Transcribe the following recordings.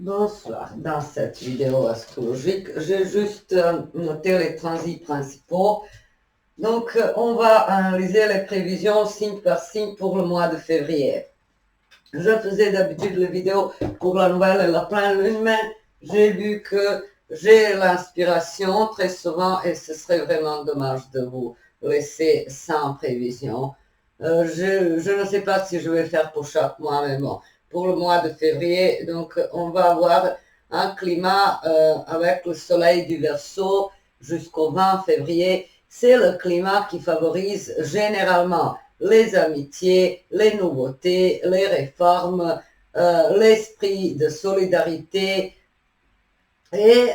Bonsoir. Dans cette vidéo astrologique, j'ai juste noté les transits principaux. Donc, on va analyser les prévisions signe par signe pour le mois de février. Je faisais d'habitude les vidéos pour la nouvelle et la pleine lune, mais j'ai vu que j'ai l'inspiration très souvent et ce serait vraiment dommage de vous laisser sans prévision. Je ne sais pas si je vais faire pour chaque mois, mais bon, pour le mois de février, donc on va avoir un climat avec le soleil du Verseau jusqu'au 20 février. C'est le climat qui favorise généralement les amitiés, les nouveautés, les réformes, l'esprit de solidarité et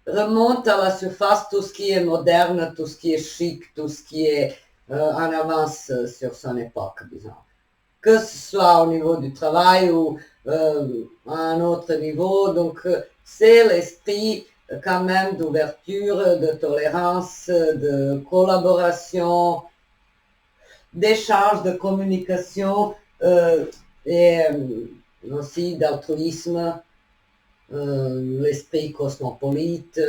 remonte à la surface tout ce qui est moderne, tout ce qui est chic, tout ce qui est en avance sur son époque, disons. Que ce soit au niveau du travail ou à un autre niveau. Donc, c'est l'esprit quand même d'ouverture, de tolérance, de collaboration, d'échange, de communication et aussi d'altruisme, l'esprit cosmopolite,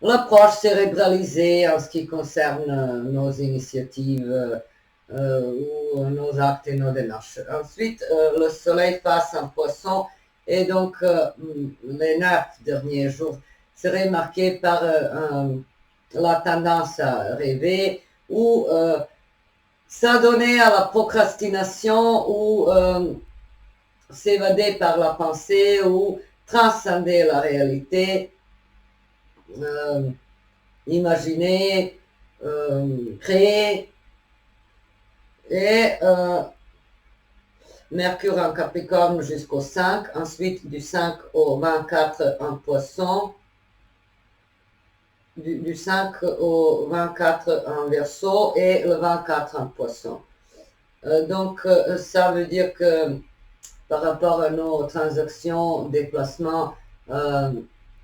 l'approche cérébralisée en ce qui concerne nos initiatives ou nos actes et nos démarches. Ensuite, le soleil passe en poisson et donc les 9 derniers jours seraient marqués par la tendance à rêver ou s'adonner à la procrastination ou s'évader par la pensée ou transcender la réalité, imaginer, créer. Et Mercure en Capricorne jusqu'au 5, ensuite du 5 au 24 en Poisson, du 5 au 24 en Verseau et le 24 en Poisson. Donc, ça veut dire que par rapport à nos transactions, déplacements,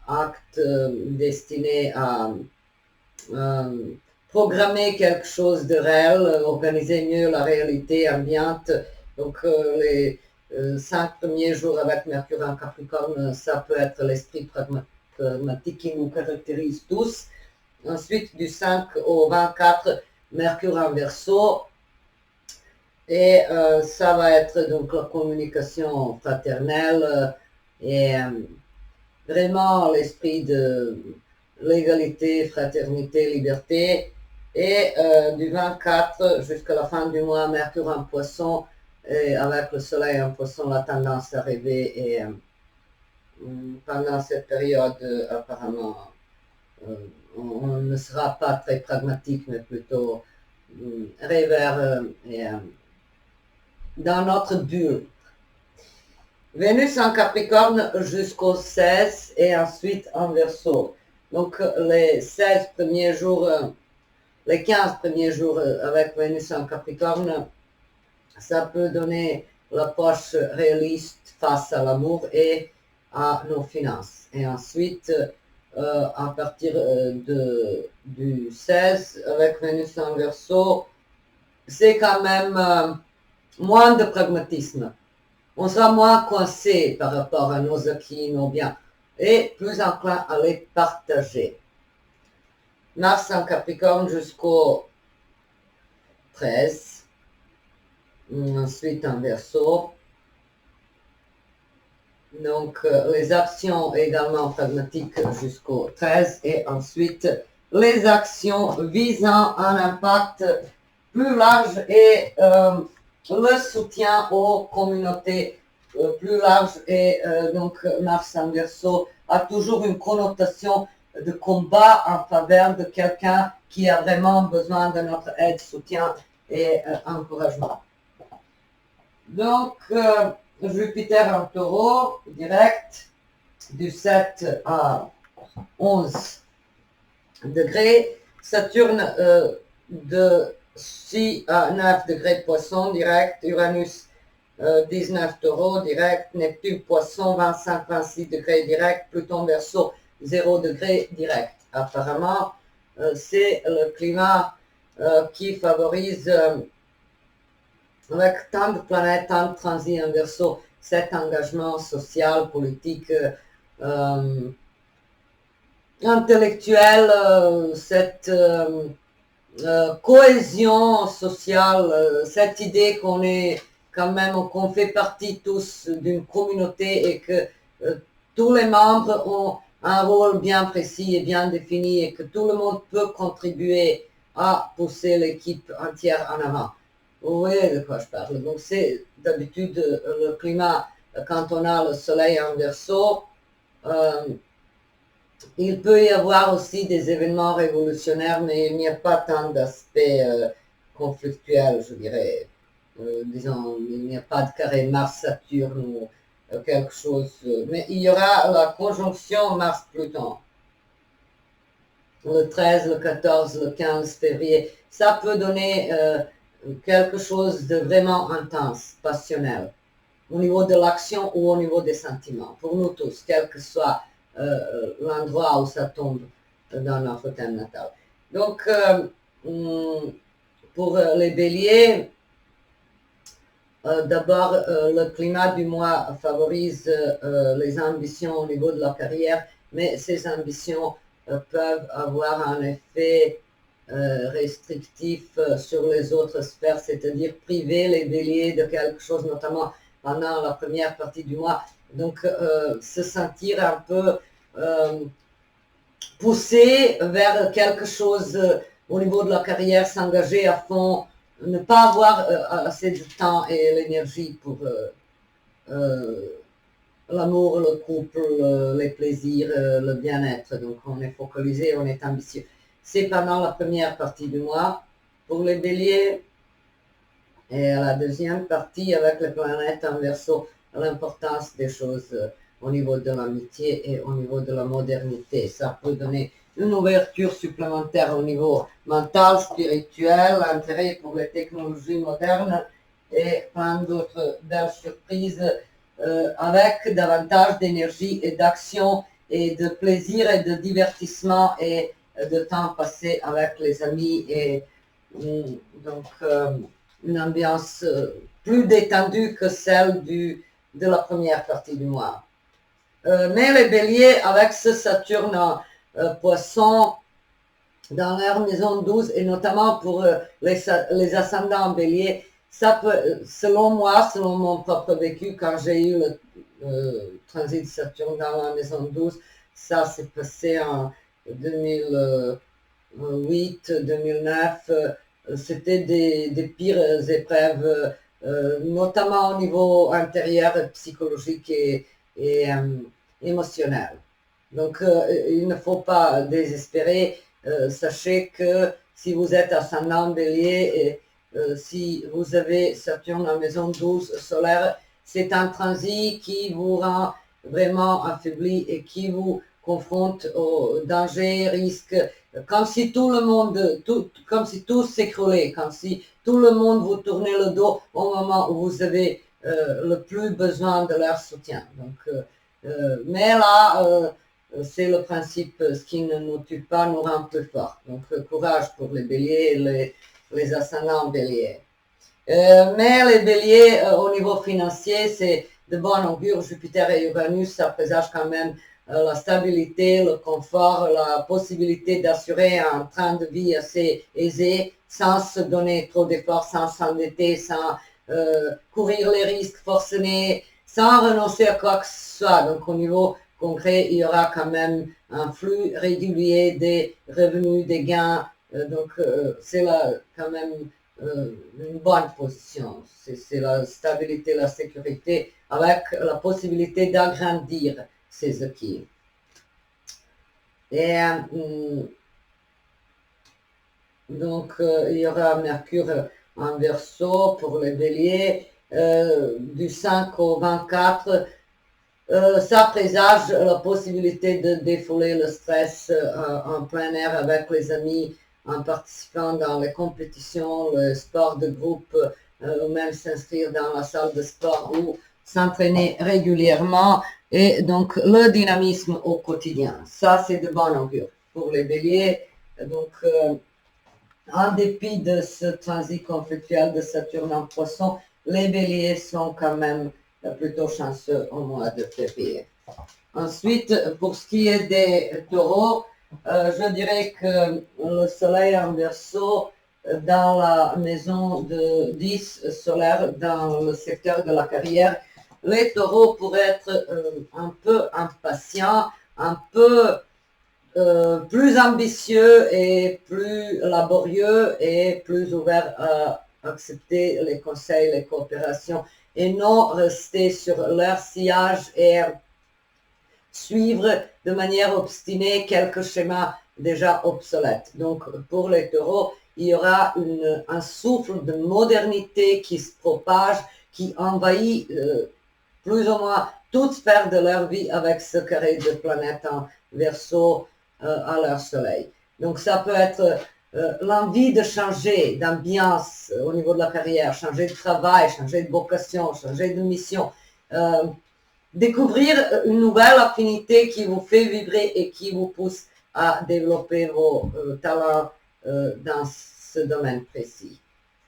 actes destinés à programmer quelque chose de réel, organiser mieux la réalité ambiante. Donc, les 5 premiers jours avec Mercure en Capricorne, ça peut être l'esprit pragmatique qui nous caractérise tous. Ensuite, du 5 au 24, Mercure en Verseau. Et ça va être donc la communication fraternelle et vraiment l'esprit de l'égalité, fraternité, liberté. Et du 24 jusqu'à la fin du mois, Mercure en Poisson, et avec le Soleil en Poisson, la tendance à rêver. Et pendant cette période, apparemment, on ne sera pas très pragmatique, mais plutôt rêveur et dans notre bulle. Vénus en Capricorne jusqu'au 16 et ensuite en Verseau. Donc les 16 premiers jours, les 15 premiers jours avec Vénus en Capricorne, ça peut donner l'approche réaliste face à l'amour et à nos finances. Et ensuite, à partir du 16, avec Vénus en Verseau, c'est quand même moins de pragmatisme. On sera moins coincé par rapport à nos acquis, nos biens, et plus enclin à les partager. Mars en Capricorne jusqu'au 13, ensuite en Verseau. Donc les actions également pragmatiques jusqu'au 13 et ensuite les actions visant un impact plus large et le soutien aux communautés plus larges et donc Mars en Verseau a toujours une connotation de combat en faveur de quelqu'un qui a vraiment besoin de notre aide, soutien et encouragement. Donc Jupiter en Taureau, direct, du 7 à 11 degrés, Saturne de 6 à 9 degrés Poisson, direct, Uranus 19 Taureau, direct, Neptune Poisson 25-26 degrés, direct, Pluton Verseau 0 degré, direct. Apparemment, c'est le climat qui favorise avec tant de planètes, tant de transits en Verseau, cet engagement social, politique, intellectuel, cette cohésion sociale, cette idée qu'on est quand même, qu'on fait partie tous d'une communauté et que tous les membres ont un rôle bien précis et bien défini et que tout le monde peut contribuer à pousser l'équipe entière en avant. Vous voyez de quoi je parle. Donc c'est d'habitude le climat, quand on a le soleil en Verseau, il peut y avoir aussi des événements révolutionnaires, mais il n'y a pas tant d'aspects conflictuels, je dirais. Disons, il n'y a pas de carré Mars-Saturne ou quelque chose. Mais il y aura la conjonction Mars-Pluton. Le 13, le 14, le 15 février. Ça peut donner quelque chose de vraiment intense, passionnel, au niveau de l'action ou au niveau des sentiments, pour nous tous, quel que soit l'endroit où ça tombe dans notre thème natal. Donc, pour les béliers, d'abord, le climat du mois favorise les ambitions au niveau de la carrière, mais ces ambitions peuvent avoir un effet restrictif sur les autres sphères, c'est-à-dire priver les béliers de quelque chose, notamment pendant la première partie du mois. Donc, se sentir un peu poussé vers quelque chose au niveau de la carrière, s'engager à fond, ne pas avoir assez de temps et l'énergie pour l'amour, le couple, les plaisirs, le bien-être. Donc on est focalisé, on est ambitieux. C'est pendant la première partie du mois pour les béliers. Et à la deuxième partie, avec les planètes en Verseau, l'importance des choses au niveau de l'amitié et au niveau de la modernité. Ça peut donner une ouverture supplémentaire au niveau mental, spirituel, intérêt pour les technologies modernes et plein d'autres belles surprises avec davantage d'énergie et d'action et de plaisir et de divertissement et de temps passé avec les amis et donc une ambiance plus détendue que celle de la première partie du mois. Mais les béliers, avec ce Saturne en poisson dans leur maison 12, et notamment pour les ascendants en bélier, ça peut, selon moi, selon mon propre vécu, quand j'ai eu le transit de Saturne dans la maison 12, ça s'est passé en 2008, 2009, c'était des pires épreuves, notamment au niveau intérieur, psychologique et émotionnel. Donc, il ne faut pas désespérer. Sachez que si vous êtes ascendant bélier et si vous avez Saturne en maison 12 solaire, c'est un transit qui vous rend vraiment affaibli et qui vous confronte aux dangers, risques, comme si tout le monde, comme si tout s'écroulait, comme si tout le monde vous tournait le dos au moment où vous avez le plus besoin de leur soutien. Donc, mais là, c'est le principe, ce qui ne nous tue pas nous rend plus forts. Donc, courage pour les béliers, les ascendants béliers. Mais les béliers, au niveau financier, c'est de bon augure. Jupiter et Uranus, ça présage quand même la stabilité, le confort, la possibilité d'assurer un train de vie assez aisé, sans se donner trop d'efforts, sans s'endetter, sans courir les risques forcenés, sans renoncer à quoi que ce soit. Donc au niveau concret, il y aura quand même un flux régulier des revenus, des gains. Donc c'est là quand même une bonne position. C'est la stabilité, la sécurité, avec la possibilité d'agrandir ses acquis. Et donc, il y aura Mercure en Verseau pour les béliers du 5 au 24. Ça présage la possibilité de défouler le stress en plein air avec les amis, en participant dans les compétitions, le sport de groupe, ou même s'inscrire dans la salle de sport ou s'entraîner régulièrement, et donc le dynamisme au quotidien. Ça, c'est de bon augure pour les béliers. Donc, en dépit de ce transit conflictuel de Saturne en poisson, les béliers sont quand même plutôt chanceux au mois de février. Ensuite, pour ce qui est des taureaux, je dirais que le soleil en Verseau dans la maison de 10 solaire dans le secteur de la carrière, les taureaux pourraient être un peu impatients, un peu plus ambitieux et plus laborieux et plus ouverts à accepter les conseils, les coopérations et non rester sur leur sillage et suivre de manière obstinée quelques schémas déjà obsolètes. Donc pour les taureaux, il y aura un souffle de modernité qui se propage, qui envahit plus ou moins toute sphère de leur vie avec ce carré de planètes en Verseau à leur soleil. Donc ça peut être l'envie de changer d'ambiance au niveau de la carrière, changer de travail, changer de vocation, changer de mission, découvrir une nouvelle affinité qui vous fait vibrer et qui vous pousse à développer vos talents dans ce domaine précis.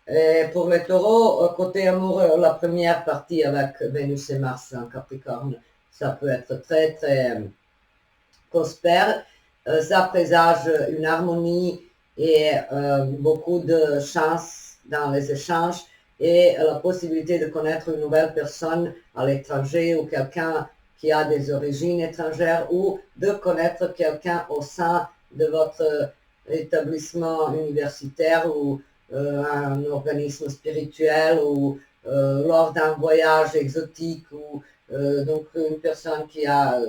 Et pour les taureaux, côté amour, la première partie avec Vénus et Mars en Capricorne, ça peut être très très prospère. Ça présage une harmonie et beaucoup de chance dans les échanges et la possibilité de connaître une nouvelle personne à l'étranger ou quelqu'un qui a des origines étrangères ou de connaître quelqu'un au sein de votre établissement universitaire ou un organisme spirituel ou lors d'un voyage exotique ou donc une personne qui a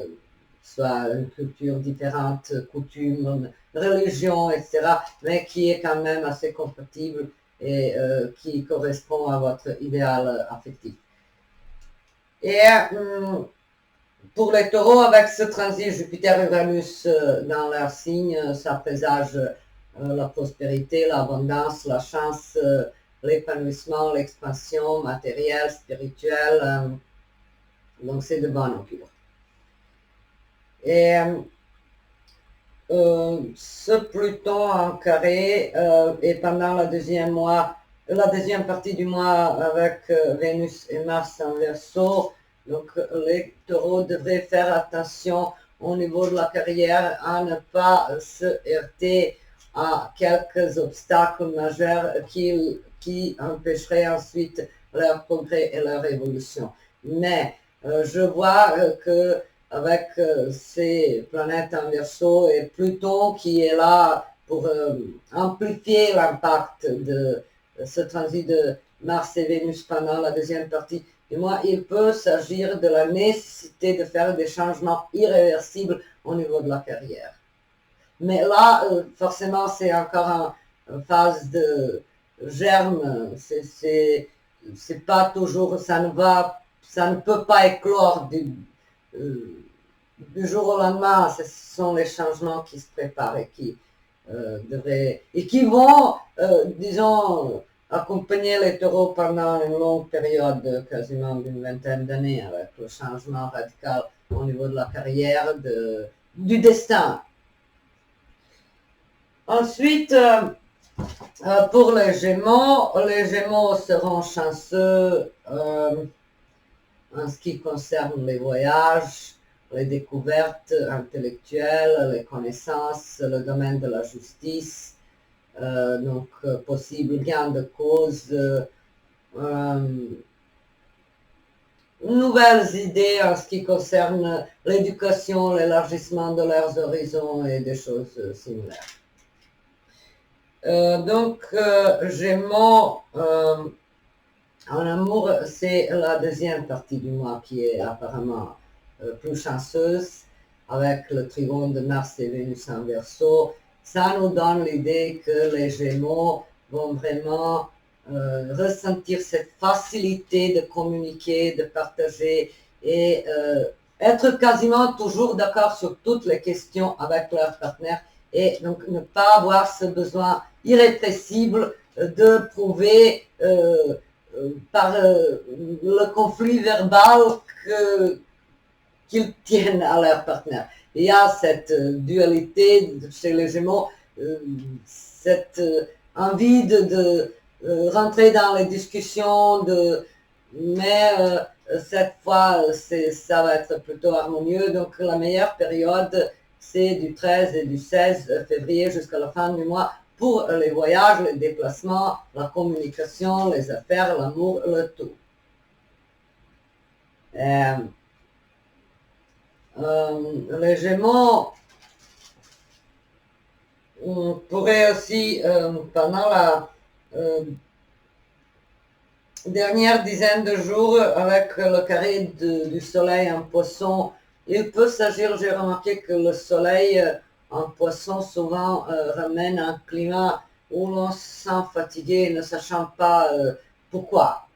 soit une culture différente, coutumes, religion, etc., mais qui est quand même assez compatible et qui correspond à votre idéal affectif. Et pour les taureaux, avec ce transit Jupiter-Uranus dans leur signe, ça présage la prospérité, l'abondance, la chance, l'épanouissement, l'expansion matérielle, spirituelle. Donc c'est de bon augure. Et ce Pluton en carré et pendant la deuxième partie du mois avec Vénus et Mars en Verseau, donc les taureaux devraient faire attention au niveau de la carrière à ne pas se heurter à quelques obstacles majeurs qui empêcheraient ensuite leur progrès et leur évolution. Mais je vois que avec ces planètes en Verseau et Pluton qui est là pour amplifier l'impact de ce transit de Mars et Vénus pendant la deuxième partie du mois, il peut s'agir de la nécessité de faire des changements irréversibles au niveau de la carrière. Mais là, forcément, c'est encore en phase de germe, c'est pas toujours, ça ne peut pas éclore du jour au lendemain. Ce sont les changements qui se préparent et qui qui vont, disons, accompagner les taureaux pendant une longue période, quasiment d'une vingtaine d'années, avec le changement radical au niveau de la carrière, du destin. Ensuite, pour les Gémeaux seront chanceux en ce qui concerne les voyages, les découvertes intellectuelles, les connaissances, le domaine de la justice, donc possible gain de cause, nouvelles idées en ce qui concerne l'éducation, l'élargissement de leurs horizons et des choses similaires. Gémeaux, en amour, c'est la deuxième partie du mois qui est apparemment plus chanceuse, avec le trigone de Mars et Vénus en Verseau. Ça nous donne l'idée que les Gémeaux vont vraiment ressentir cette facilité de communiquer, de partager et être quasiment toujours d'accord sur toutes les questions avec leur partenaire et donc ne pas avoir ce besoin irrépressible de prouver par le conflit verbal qu'ils tiennent à leur partenaire. Il y a cette dualité chez les Gémeaux, cette envie de rentrer dans les discussions, mais cette fois, ça va être plutôt harmonieux. Donc la meilleure période, c'est du 13 et du 16 février jusqu'à la fin du mois pour les voyages, les déplacements, la communication, les affaires, l'amour, le tout. Les Gémeaux, on pourrait aussi, pendant la dernière dizaine de jours, avec le carré du soleil en poisson, il peut s'agir, j'ai remarqué que le soleil en poisson souvent ramène un climat où l'on se sent fatigué, ne sachant pas pourquoi.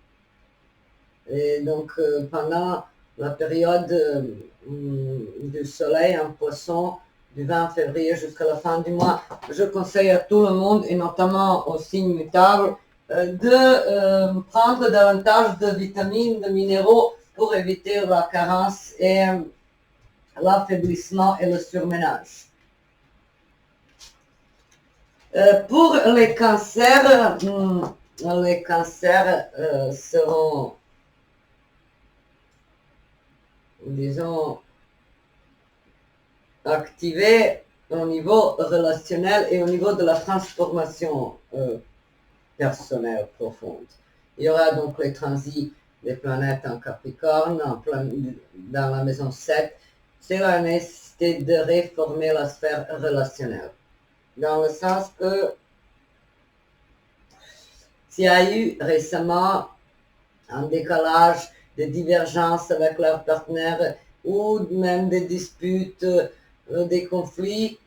Et donc pendant la période du soleil en poisson, du 20 février jusqu'à la fin du mois, je conseille à tout le monde, et notamment aux signes mutables, de prendre davantage de vitamines, de minéraux pour éviter la carence et l'affaiblissement et le surménage. Pour les cancers seront, disons, activés au niveau relationnel et au niveau de la transformation personnelle profonde. Il y aura donc les transits des planètes en Capricorne, dans la maison 7. C'est la nécessité de réformer la sphère relationnelle. Dans le sens que s'il y a eu récemment un décalage, des divergences avec leur partenaire ou même des disputes, des conflits,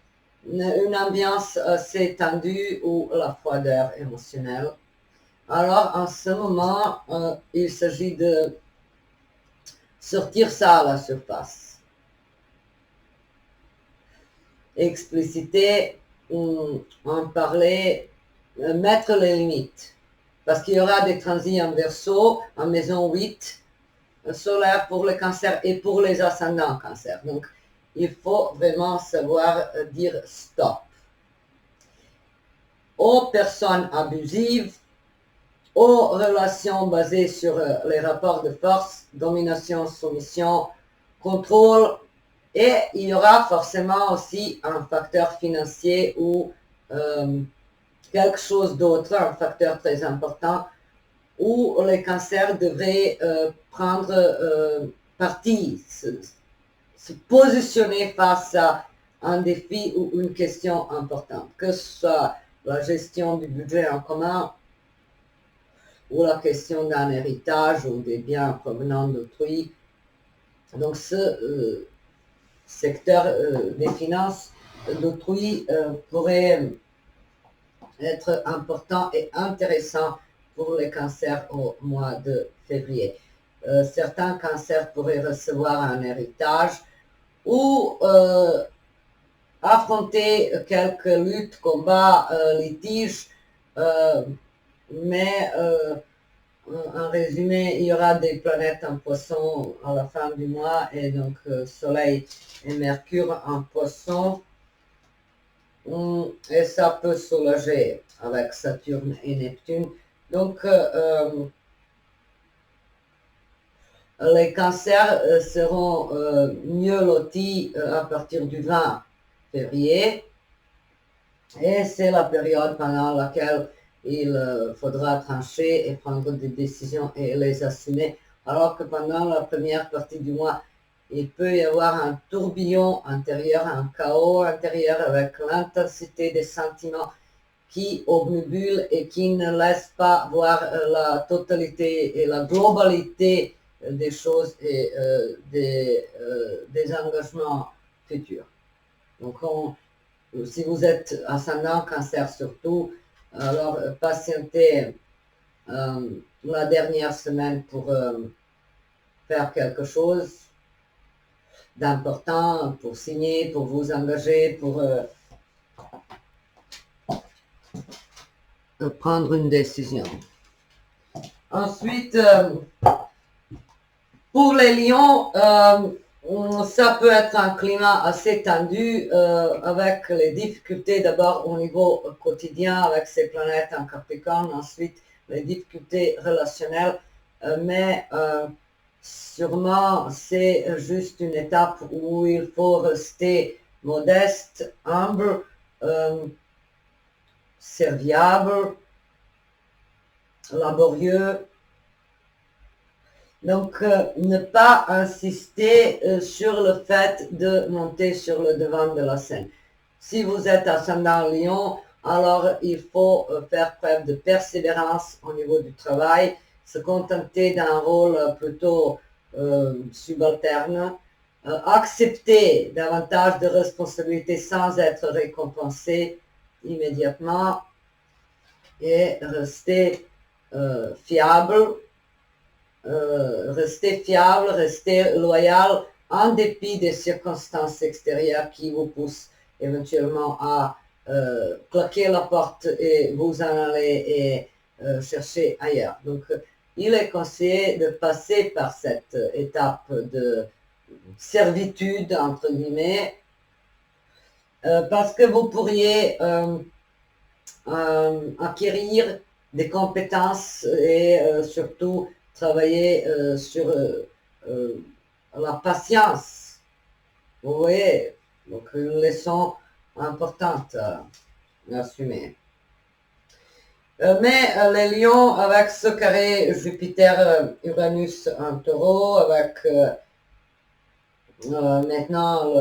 une ambiance assez tendue ou la froideur émotionnelle. Alors en ce moment, il s'agit de sortir ça à la surface. Expliciter, en parler, mettre les limites. Parce qu'il y aura des transits en Verseau, en maison 8, solaire pour le cancer et pour les ascendants cancer. Donc, il faut vraiment savoir dire stop. Aux personnes abusives, aux relations basées sur les rapports de force, domination, soumission, contrôle, et il y aura forcément aussi un facteur financier ou quelque chose d'autre, un facteur très important, où les cancers devraient prendre parti, se positionner face à un défi ou une question importante, que ce soit la gestion du budget en commun ou la question d'un héritage ou des biens provenant d'autrui. Donc ce secteur des finances d'autrui pourrait être important et intéressant pour les cancers au mois de février. Certains cancers pourraient recevoir un héritage ou affronter quelques luttes, combats, litiges, mais en résumé, il y aura des planètes en poisson à la fin du mois, et donc Soleil et Mercure en poisson, et ça peut soulager avec Saturne et Neptune. Donc les cancers seront mieux lotis à partir du 20 février, et c'est la période pendant laquelle il faudra trancher et prendre des décisions et les assumer, alors que pendant la première partie du mois, il peut y avoir un tourbillon intérieur, un chaos intérieur avec l'intensité des sentiments qui obnubule et qui ne laisse pas voir la totalité et la globalité des choses et des engagements futurs. Donc, si vous êtes ascendant cancer surtout, alors patientez la dernière semaine pour faire quelque chose d'important, pour signer, pour vous engager, pour prendre une décision. Ensuite, pour les lions, ça peut être un climat assez tendu avec les difficultés d'abord au niveau quotidien avec ces planètes en Capricorne, ensuite les difficultés relationnelles, mais sûrement c'est juste une étape où il faut rester modeste, humble, serviable, laborieux. Donc, ne pas insister sur le fait de monter sur le devant de la scène. Si vous êtes ascendant Lion, alors il faut faire preuve de persévérance au niveau du travail, se contenter d'un rôle plutôt subalterne, accepter davantage de responsabilités sans être récompensé immédiatement et rester fiable. Rester fiable, rester loyal en dépit des circonstances extérieures qui vous poussent éventuellement à claquer la porte et vous en aller et chercher ailleurs. Donc, il est conseillé de passer par cette étape de servitude, entre guillemets, parce que vous pourriez acquérir des compétences et surtout travailler sur la patience. Vous voyez, donc une leçon importante à assumer. Mais les lions, avec ce carré Jupiter-Uranus en taureau, avec maintenant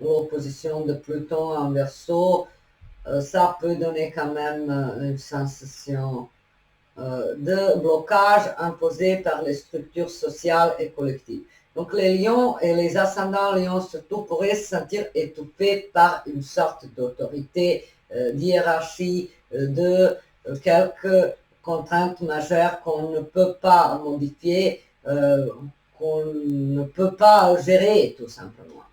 l'opposition de Pluton en Verseau, ça peut donner quand même une sensation de blocage imposé par les structures sociales et collectives. Donc les lions et les ascendants lions surtout pourraient se sentir étouffés par une sorte d'autorité, d'hiérarchie, de quelques contraintes majeures qu'on ne peut pas modifier, qu'on ne peut pas gérer tout simplement.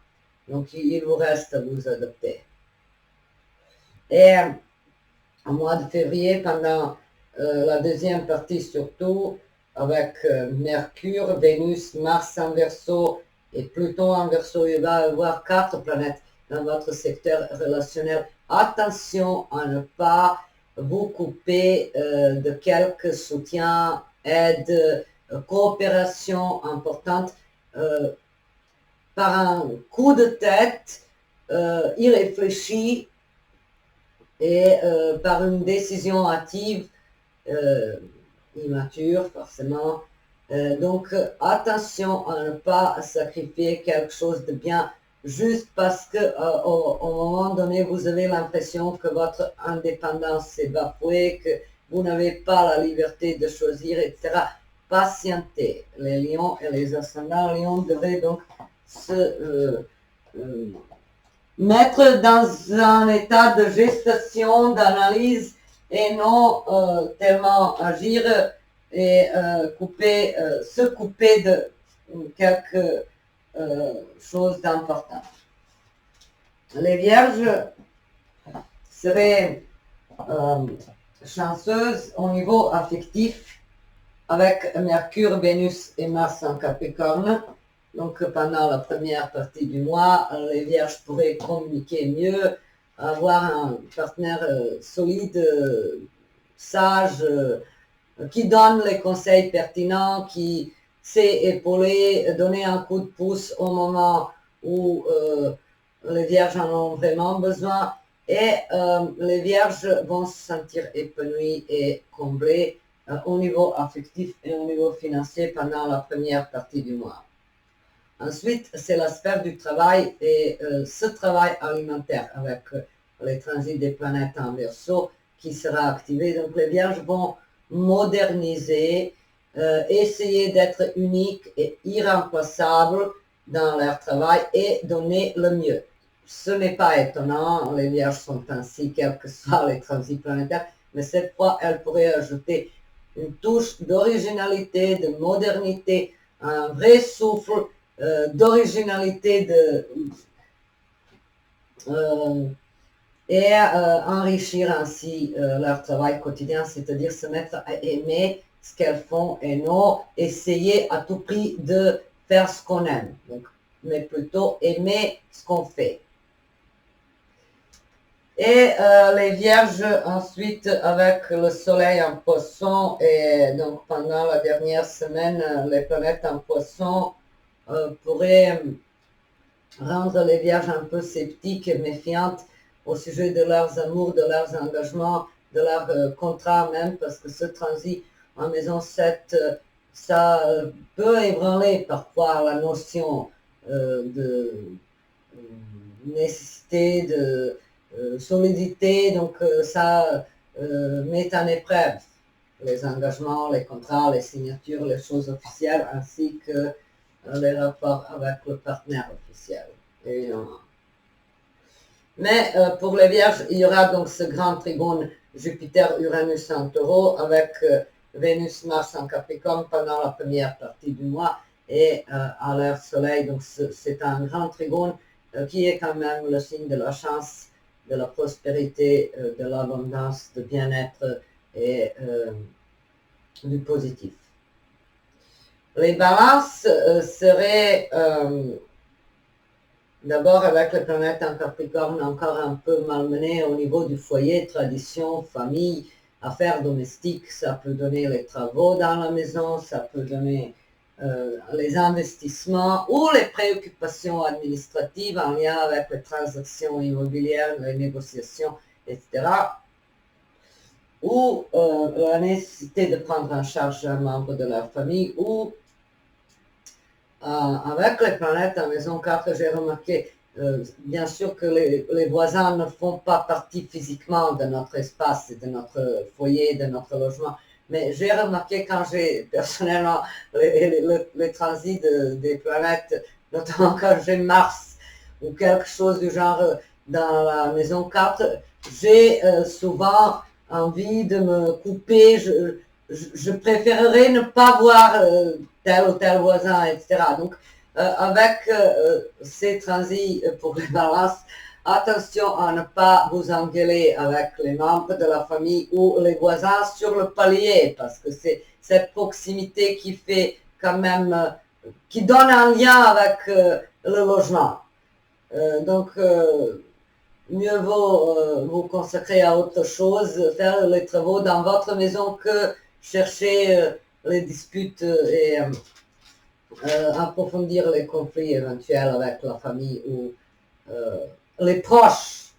Donc il vous reste à vous adapter. Et au mois de février, pendant la deuxième partie surtout, avec Mercure, Vénus, Mars en Verseau et Pluton en Verseau, il va y avoir 4 planètes dans votre secteur relationnel. Attention à ne pas vous couper de quelques soutiens, aides, coopération importante par un coup de tête irréfléchi et par une décision hâtive, immature forcément. Donc attention à ne pas sacrifier quelque chose de bien juste parce que au moment donné vous avez l'impression que votre indépendance s'est bafouée, que vous n'avez pas la liberté de choisir, etc. Patientez. Les lions et les ascendants lions devraient donc se mettre dans un état de gestation, d'analyse et non tellement agir et se couper de quelque chose d'important. Les vierges seraient chanceuses au niveau affectif avec Mercure, Vénus et Mars en Capricorne. Donc pendant la première partie du mois, les vierges pourraient communiquer mieux, avoir un partenaire solide, sage, qui donne les conseils pertinents, qui sait épauler, donner un coup de pouce au moment où les vierges en ont vraiment besoin. Et les vierges vont se sentir épanouies et comblées au niveau affectif et au niveau financier pendant la première partie du mois. Ensuite, c'est la sphère du travail et ce travail alimentaire avec les transits des planètes en Verseau qui sera activé. Donc les vierges vont moderniser, essayer d'être uniques et irremplaçables dans leur travail et donner le mieux. Ce n'est pas étonnant, les vierges sont ainsi, quels que soient les transits planétaires, mais cette fois, elles pourraient ajouter une touche d'originalité, de modernité, un vrai souffle d'originalité et enrichir ainsi leur travail quotidien, c'est-à-dire se mettre à aimer ce qu'elles font et non essayer à tout prix de faire ce qu'on aime, donc, mais plutôt aimer ce qu'on fait. Et les vierges ensuite avec le soleil en poisson, et donc pendant la dernière semaine, les planètes en poisson pourraient rendre les vierges un peu sceptiques et méfiantes au sujet de leurs amours, de leurs engagements, de leurs contrats même, parce que ce transit en maison 7, ça peut ébranler parfois la notion de nécessité, de solidité, donc ça met en épreuve les engagements, les contrats, les signatures, les choses officielles, ainsi que les rapports avec le partenaire officiel, évidemment. Mais pour les vierges, il y aura donc ce grand trigone Jupiter-Uranus en taureau avec Vénus-Mars en Capricorne pendant la première partie du mois et à leur soleil. Donc c'est un grand trigone qui est quand même le signe de la chance, de la prospérité, de l'abondance, de bien-être et du positif. Les balances seraient d'abord avec les planètes en Capricorne encore un peu malmenées au niveau du foyer, tradition, famille, affaires domestiques. Ça peut donner les travaux dans la maison, ça peut donner les investissements ou les préoccupations administratives en lien avec les transactions immobilières, les négociations, etc. Ou la nécessité de prendre en charge un membre de leur famille, ou avec les planètes en maison 4, j'ai remarqué, bien sûr que les voisins ne font pas partie physiquement de notre espace, de notre foyer, de notre logement, mais j'ai remarqué quand j'ai personnellement les transits des planètes, notamment quand j'ai Mars ou quelque chose du genre dans la maison 4, j'ai souvent envie de me couper, je préférerais ne pas voir tel ou tel voisin, etc. Donc, avec ces transits pour les balances, attention à ne pas vous engueuler avec les membres de la famille ou les voisins sur le palier, parce que c'est cette proximité qui fait quand même, qui donne un lien avec le logement. Donc, mieux vaut vous consacrer à autre chose, faire les travaux dans votre maison que chercher les disputes et approfondir les conflits éventuels avec la famille ou les proches.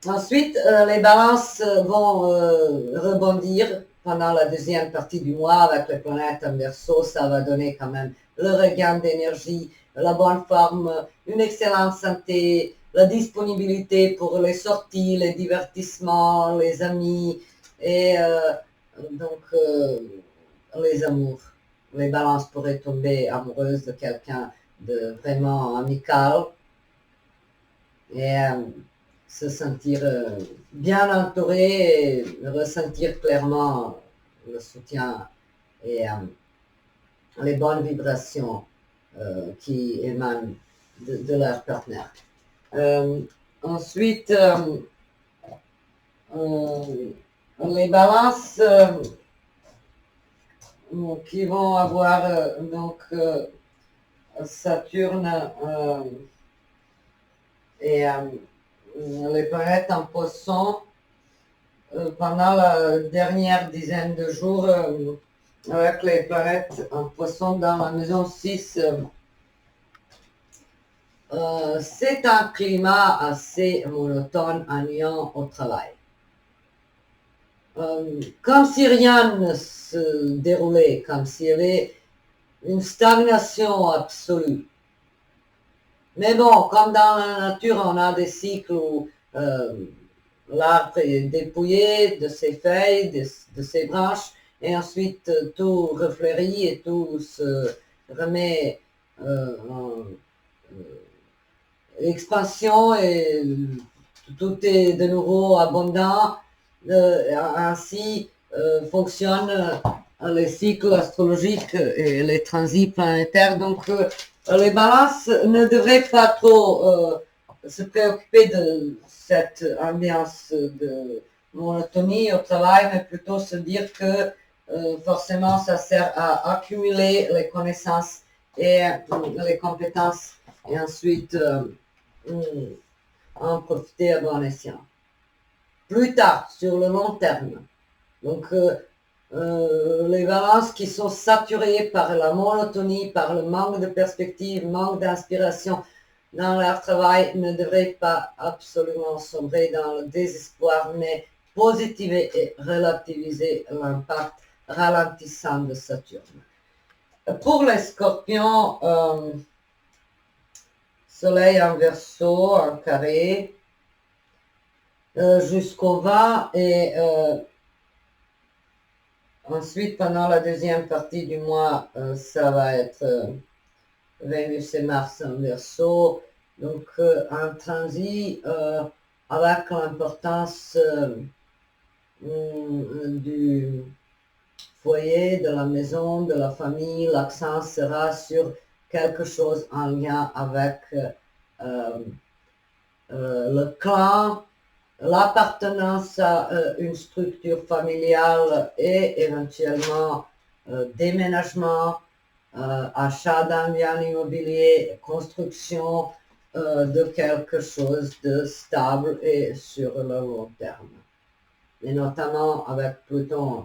Ensuite, les balances vont rebondir pendant la deuxième partie du mois avec les planètes en Verseau. Ça va donner quand même le regain d'énergie, la bonne forme, une excellente santé, la disponibilité pour les sorties, les divertissements, les amis et donc les amours. Les balances pourraient tomber amoureuses de quelqu'un de vraiment amical et se sentir bien entouré et ressentir clairement le soutien et les bonnes vibrations qui émanent de leur partenaire. Ensuite, les balances qui vont avoir donc Saturne et les planètes en poisson pendant la dernière dizaine de jours avec les planètes en poisson dans la maison 6. C'est un climat assez monotone, ennuyant au travail. Comme si rien ne se déroulait, comme s'il y avait une stagnation absolue. Mais bon, comme dans la nature, on a des cycles où l'arbre est dépouillé de ses feuilles, de ses branches, et ensuite tout refleurit et tout se remet en expansion et tout est de nouveau abondant. Ainsi fonctionnent les cycles astrologiques et les transits planétaires. Donc les balances ne devraient pas trop se préoccuper de cette ambiance de monotonie au travail, mais plutôt se dire que forcément ça sert à accumuler les connaissances et les compétences et ensuite en profiter à bon escient. Plus tard, sur le long terme, donc les balances qui sont saturées par la monotonie, par le manque de perspective, manque d'inspiration dans leur travail ne devraient pas absolument sombrer dans le désespoir, mais positiver et relativiser l'impact ralentissant de Saturne. Pour les scorpions, Soleil en Verseau, en carré, jusqu'au 20 et ensuite pendant la deuxième partie du mois, ça va être Vénus et Mars en Verseau, donc un transit avec l'importance du foyer, de la maison, de la famille. L'accent sera sur quelque chose en lien avec le clan, l'appartenance à une structure familiale et éventuellement déménagement, achat d'un bien immobilier, construction de quelque chose de stable et sur le long terme. Et notamment avec Pluton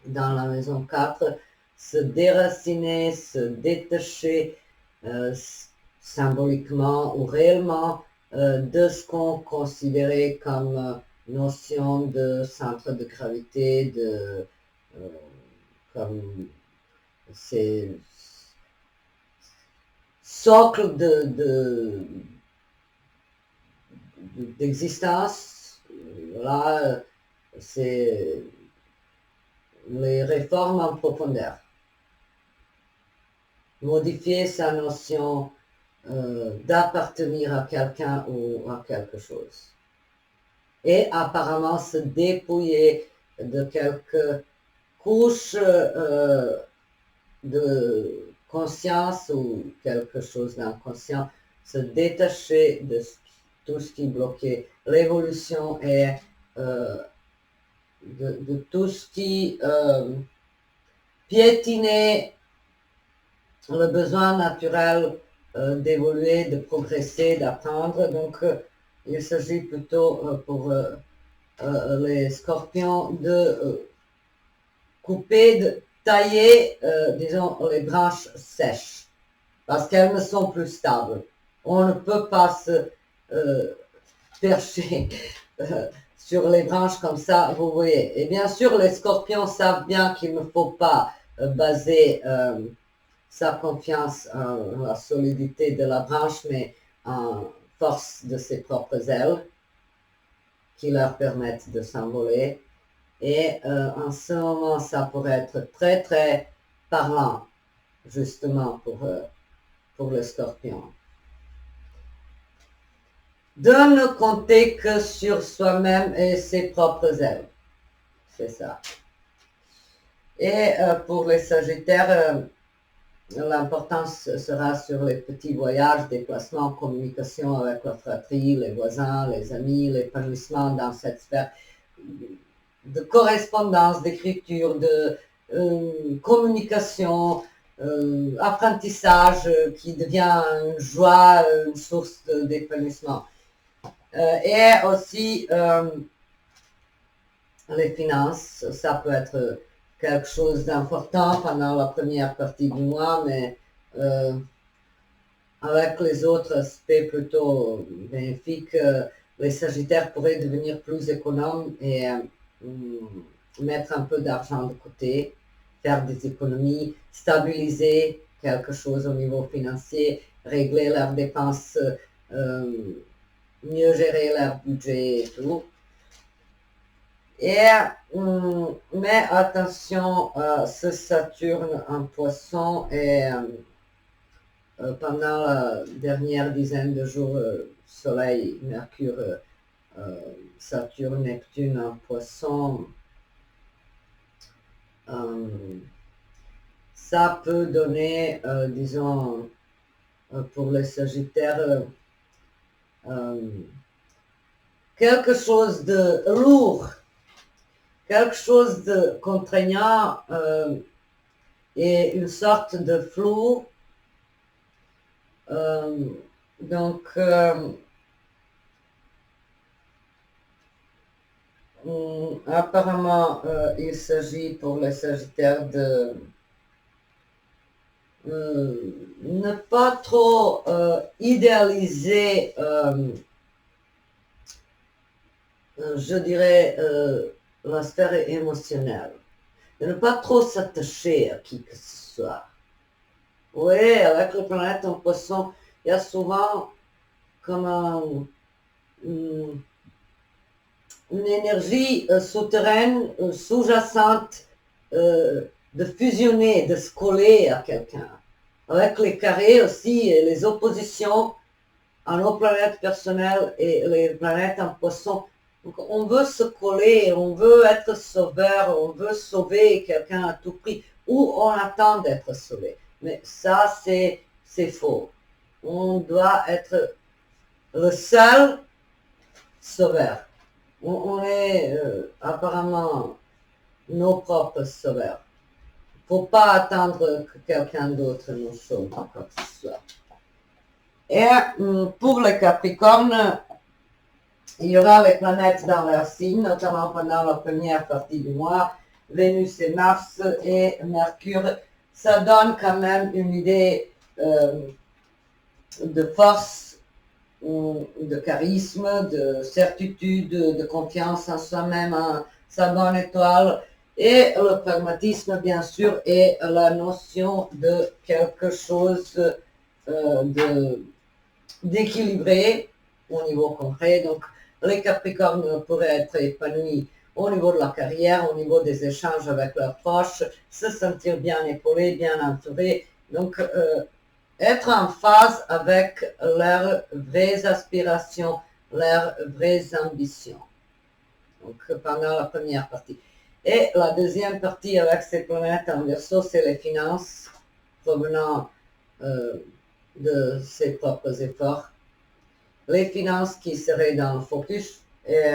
dans la maison 4, se déraciner, se détacher symboliquement ou réellement de ce qu'on considérait comme notion de centre de gravité, comme ces socles d'existence. Là, c'est les réformes en profondeur. Modifier sa notion d'appartenir à quelqu'un ou à quelque chose. Et apparemment se dépouiller de quelques couches de conscience ou quelque chose d'inconscient, se détacher de tout ce qui bloquait l'évolution et de tout ce qui piétinait le besoin naturel d'évoluer, de progresser, d'apprendre. Donc, il s'agit plutôt pour les scorpions de couper, de tailler, disons, les branches sèches, parce qu'elles ne sont plus stables. On ne peut pas se percher sur les branches comme ça, vous voyez. Et bien sûr, les scorpions savent bien qu'il ne faut pas baser sa confiance en la solidité de la branche, mais en force de ses propres ailes qui leur permettent de s'envoler. Et en ce moment, ça pourrait être très, très parlant, justement, pour le scorpion. De ne compter que sur soi-même et ses propres ailes. C'est ça. Et pour les sagittaires, l'importance sera sur les petits voyages, déplacements, communication avec la fratrie, les voisins, les amis, l'épanouissement dans cette sphère de correspondance, d'écriture, de communication, apprentissage qui devient une joie, une source d'épanouissement. Et aussi les finances, ça peut être quelque chose d'important pendant la première partie du mois, mais avec les autres aspects plutôt bénéfiques, les sagittaires pourraient devenir plus économes et mettre un peu d'argent de côté, faire des économies, stabiliser quelque chose au niveau financier, régler leurs dépenses, mieux gérer leur budget et tout. Et, mais attention, ce Saturne en Poisson et pendant la dernière dizaine de jours, Soleil, Mercure, Saturne, Neptune en Poisson, ça peut donner, disons, pour les Sagittaires, quelque chose de lourd, quelque chose de contraignant et une sorte de flou. Donc, Apparemment, il s'agit pour les Sagittaires de ne pas trop idéaliser, je dirais, la sphère émotionnelle. De ne pas trop s'attacher à qui que ce soit. Oui, avec les planètes en poisson, il y a souvent comme une énergie souterraine, sous-jacente, de fusionner, de se coller à quelqu'un. Avec les carrés aussi, et les oppositions à nos planètes personnelles et les planètes en poisson. Donc, on veut se coller, on veut être sauveur, on veut sauver quelqu'un à tout prix, ou on attend d'être sauvé. Mais ça, c'est faux. On doit être le seul sauveur. On est apparemment nos propres sauveurs. Il ne faut pas attendre que quelqu'un d'autre nous sauve, quoi que ce soit. Et pour les Capricornes, il y aura les planètes dans leur signe, notamment pendant la première partie du mois, Vénus et Mars et Mercure. Ça donne quand même une idée de force, de charisme, de certitude, de confiance en soi-même, en sa bonne étoile. Et le pragmatisme, bien sûr, et la notion de quelque chose d'équilibré au niveau concret. Donc, les Capricornes pourraient être épanouis au niveau de la carrière, au niveau des échanges avec leurs proches, se sentir bien épaulés, bien entourés. Donc, être en phase avec leurs vraies aspirations, leurs vraies ambitions. Donc, pendant la première partie. Et la deuxième partie avec ces planètes en Verseau, c'est les finances provenant de ses propres efforts. Les finances qui seraient dans le focus. Et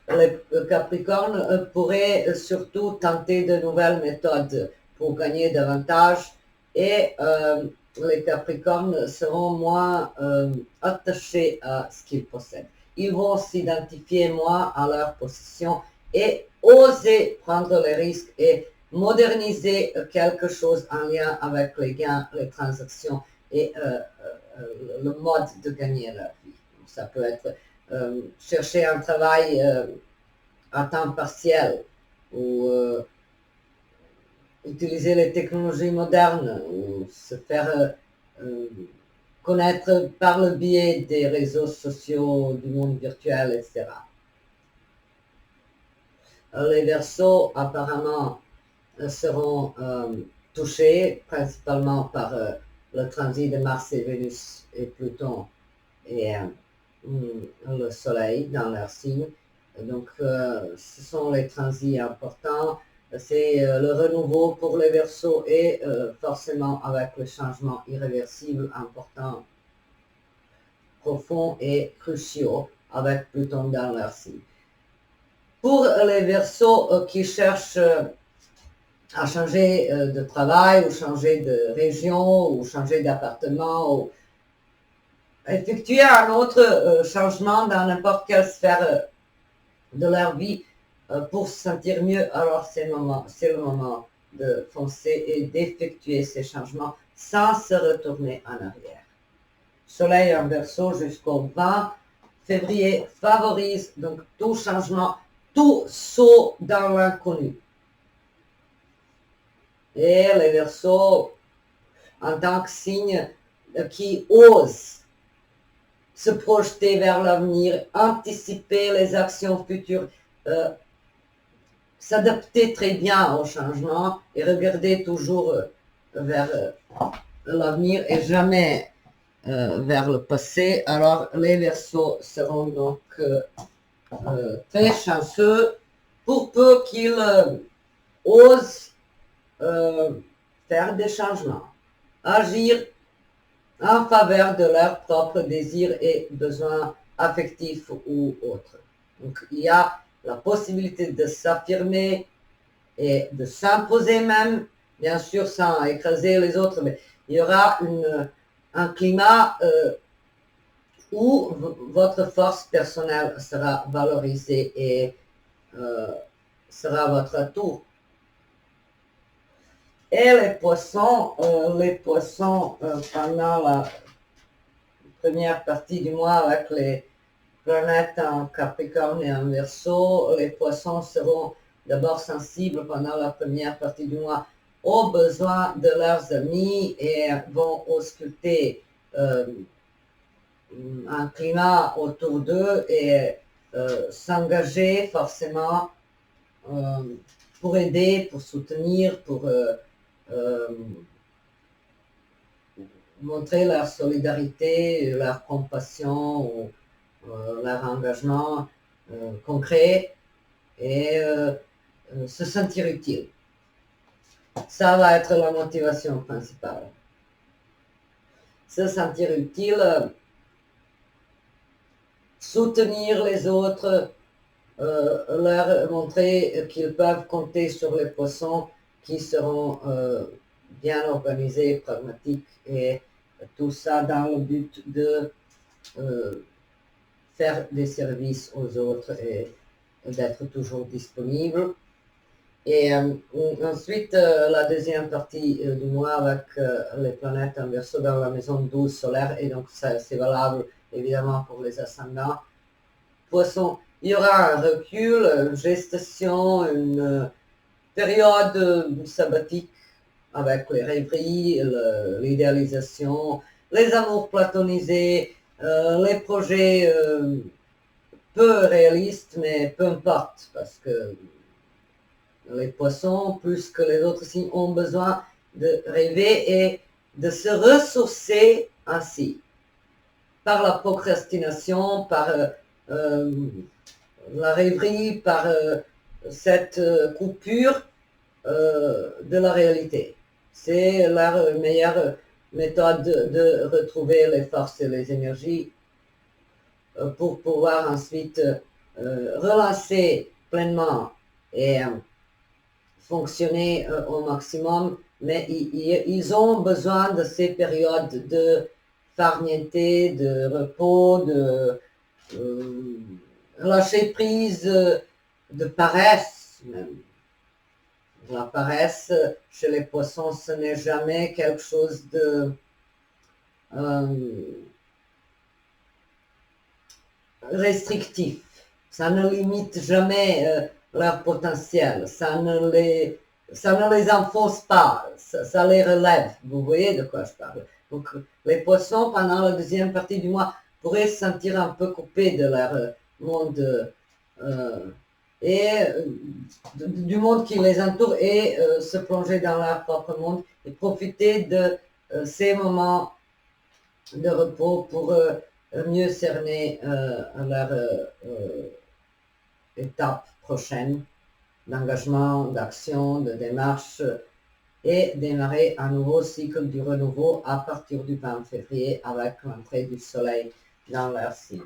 les Capricornes pourraient surtout tenter de nouvelles méthodes pour gagner davantage et les Capricornes seront moins attachés à ce qu'ils possèdent. Ils vont s'identifier moins à leur possession et oser prendre les risques et moderniser quelque chose en lien avec les gains, les transactions et le mode de gagner leur vie. Donc, ça peut être chercher un travail à temps partiel ou utiliser les technologies modernes ou se faire connaître par le biais des réseaux sociaux, du monde virtuel, etc. Les Verseaux, apparemment, seront touchés principalement par le transit de Mars et Vénus et Pluton et le Soleil dans leur signe. Donc, ce sont les transits importants. C'est le renouveau pour les Verseaux et forcément avec le changement irréversible, important, profond et cruciaux avec Pluton dans leur signe. Pour les Verseaux qui cherchent à changer de travail ou changer de région ou changer d'appartement ou effectuer un autre changement dans n'importe quelle sphère de leur vie pour se sentir mieux, alors c'est le moment de foncer et d'effectuer ces changements sans se retourner en arrière. Soleil en Verseau jusqu'au 20 février favorise donc tout changement, tout saut dans l'inconnu. Et les Verseaux, en tant que signe qui ose se projeter vers l'avenir, anticiper les actions futures, s'adapter très bien au changement et regarder toujours vers l'avenir et jamais vers le passé. Alors les Verseaux seront donc très chanceux pour peu qu'ils osent faire des changements, agir en faveur de leurs propres désirs et besoins affectifs ou autres. Donc il y a la possibilité de s'affirmer et de s'imposer même, bien sûr sans écraser les autres, mais il y aura un climat où votre force personnelle sera valorisée et sera votre atout. Et les poissons pendant la première partie du mois avec les planètes en Capricorne et en Verseau, les poissons seront d'abord sensibles pendant la première partie du mois aux besoins de leurs amis et vont ausculter un climat autour d'eux et s'engager forcément pour aider, pour soutenir, pour montrer leur solidarité, leur compassion, leur engagement concret et se sentir utile. Ça va être la motivation principale. Se sentir utile, soutenir les autres, leur montrer qu'ils peuvent compter sur les poissons qui seront bien organisés, pragmatiques et tout ça dans le but de faire des services aux autres et d'être toujours disponible. Et ensuite, la deuxième partie du mois avec les planètes en Verseau dans la maison 12 solaire, et donc c'est valable évidemment pour les ascendants Poissons. Il y aura un recul, une gestation, une période sabbatique avec les rêveries, l'idéalisation, les amours platonisés, les projets peu réalistes, mais peu importe, parce que les poissons, plus que les autres signes, ont besoin de rêver et de se ressourcer ainsi, par la procrastination, par la rêverie, par cette coupure de la réalité. C'est la meilleure méthode de retrouver les forces et les énergies pour pouvoir ensuite relancer pleinement et fonctionner au maximum, mais ils ont besoin de ces périodes de farniente, de repos, de lâcher prise, de paresse même. La paresse chez les poissons, ce n'est jamais quelque chose de restrictif. Ça ne limite jamais leur potentiel. Ça ne les enfonce pas. Ça les relève. Vous voyez de quoi je parle. Donc, les poissons, pendant la deuxième partie du mois, pourraient se sentir un peu coupés de leur monde et du monde qui les entoure et se plonger dans leur propre monde et profiter de ces moments de repos pour mieux cerner leur étape prochaine d'engagement, d'action, de démarche et démarrer un nouveau cycle du renouveau à partir du 20 février avec l'entrée du soleil dans leur signe.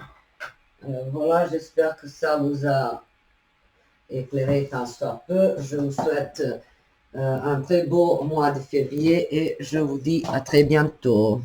Voilà, j'espère que ça vous a éclairé tant soit peu. Je vous souhaite un très beau mois de février et je vous dis à très bientôt.